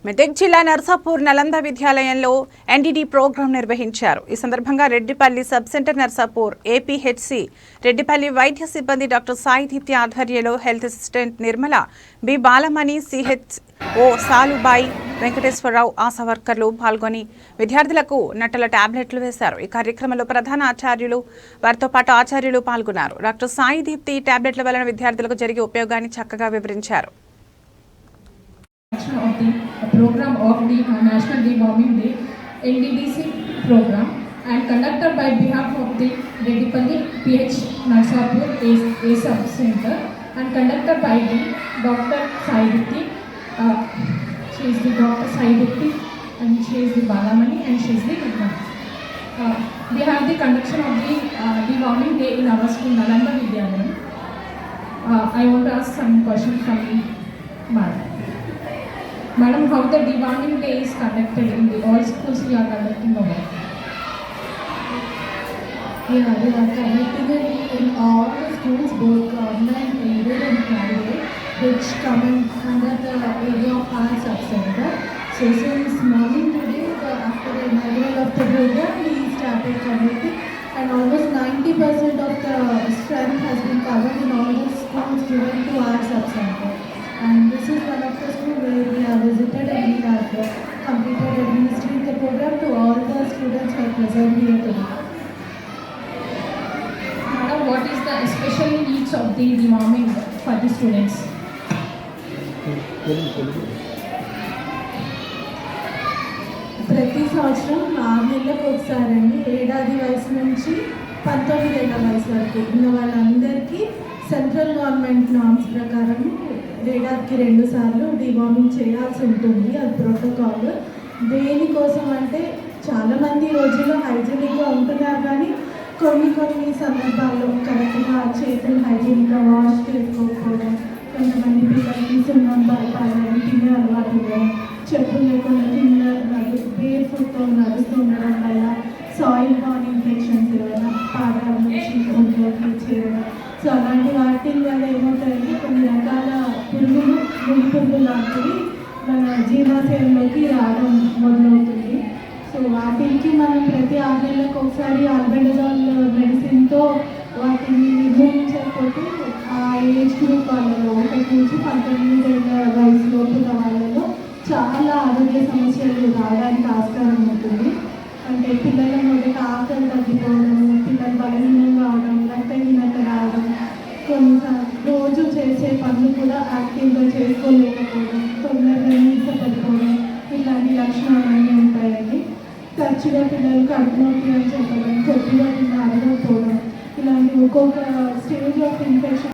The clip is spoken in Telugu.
మెదక్ జిల్లా నర్సాపూర్ నలంద విద్యాలయంలో ఎన్డీడీ ప్రోగ్రాం నిర్వహించారు. ఈ సందర్భంగా Reddipalli sub centre Narsapur APHC Reddipalli వైద్య సిబ్బంది డాక్టర్ సాయి దీప్తి ఆధ్వర్యంలో health assistant Nirmala, B Balamani, CHO Salubai, Venkateswararao, Asha వర్కర్లు పాల్గొని విద్యార్థులకు నట్టల టాబ్లెట్లు వేశారు. ఈ కార్యక్రమంలో ప్రధాన ఆచార్యులు, వారితో పాటు ఆచార్యులు పాల్గొన్నారు. డాక్టర్ సాయి దీప్తి ఈ టాబ్లెట్ల వలన విద్యార్థులకు జరిగే ఉపయోగాన్ని చక్కగా వివరించారు. Of the program of the National Deworming Day NDDC program and conducted by behalf of the Reddipalli PH Narsapur A Sub Center and conducted by the Dr. Sai Dipti. She is the Dr. Sai Dipti and she is the Balamani and she is the Nirmala. We have the conduction of the deworming day in our school Nalanda Vidyalayam. I want to ask some questions from Madam. Madam, how the deworming day is conducted in the all schools we are conducting over? Yeah, we are conducting it in all the schools, both government, aided and private, which come under the area of our sub-center. So since morning today, after the inaugural of the program, we started conducting and almost 90% of the strength has been covered in all the schools given to our sub-center. And this is one of the schools where we have visited and we have completed administering the program to all the students who are present here today. Madam, what is the special needs of the deworming for the students? ప్రతి సంవత్సరం 6 నెలలకు ఒకసారి అండి, 7 ఏళ్ల వయసు నుంచి 19 ఏళ్ల వయసు వరకు ఉన్న వాళ్ళందరికీ సెంట్రల్ గవర్నమెంట్ నామ్స్ ప్రకారం ఏడాదికి 2 సార్లు డివార్మింగ్ చేయాల్సి ఉంటుంది. అది ప్రోటోకాల్. దేనికోసం అంటే చాలామంది రోజుల్లో హైజీనిక్గా ఉంటున్నారు, కానీ కొన్ని సందర్భాల్లో కరెక్ట్గా చేతులు హైజీనిక్గా వాష్ చేసుకోకపోవడం, కొంతమంది పిల్లలకి సున్నం బలపాలని తినే అలవాటు, చెప్పులు లేకుండా కింద బేర్ ఫుట్తో నడుస్తుండడం వల్ల సాయిల్ బాన్ ఇన్ఫెక్షన్స్ ఏమైనా పాదాల నుంచి ఒంట్లోకి చేరడం. సో అలాంటి వాటి వల్ల ఏమవుతాయంటే కొన్ని రకాల పురుగులు, ముడి పురుగులు లాంటివి మన జీర్ణాశయంలోకి రావడం మొదలవుతుంది. సో వాటికి మనం ప్రతి 6 నెలలకు ఒకసారి ఆల్బెండజాల్ మెడిసిన్తో వాటిని నిర్మూలించకపోతే ఆ ఏజ్ గ్రూప్ వాళ్ళలో 1 నుంచి 19 ఏళ్ల వయసులోపు ఉన్న వాళ్ళలో చాలా ఆరోగ్య సమస్యలు రావడానికి ఆస్కారం ఉంటుంది. అంటే పిల్లల మొదట ఆకలి తగ్గిపోవడం, పిల్లలు బలహీనంగా అవడం, రక్తహీనత రావడం, రోజు చేసే పనులు కూడా యాక్టివ్గా చేసుకోలేకపోవడం, తొందరగా నీళ్ళ పడిపోవడం, ఇలాంటి లక్షణాలన్నీ ఉంటాయండి. తరచుగా పిల్లలు కడుపు నొప్పి అని చెప్పడం, కొద్దిగా కింద అరగకపోవడం, ఇలాంటి ఒక్కొక్క స్టేజ్ ఆఫ్ ఇన్ఫెక్షన్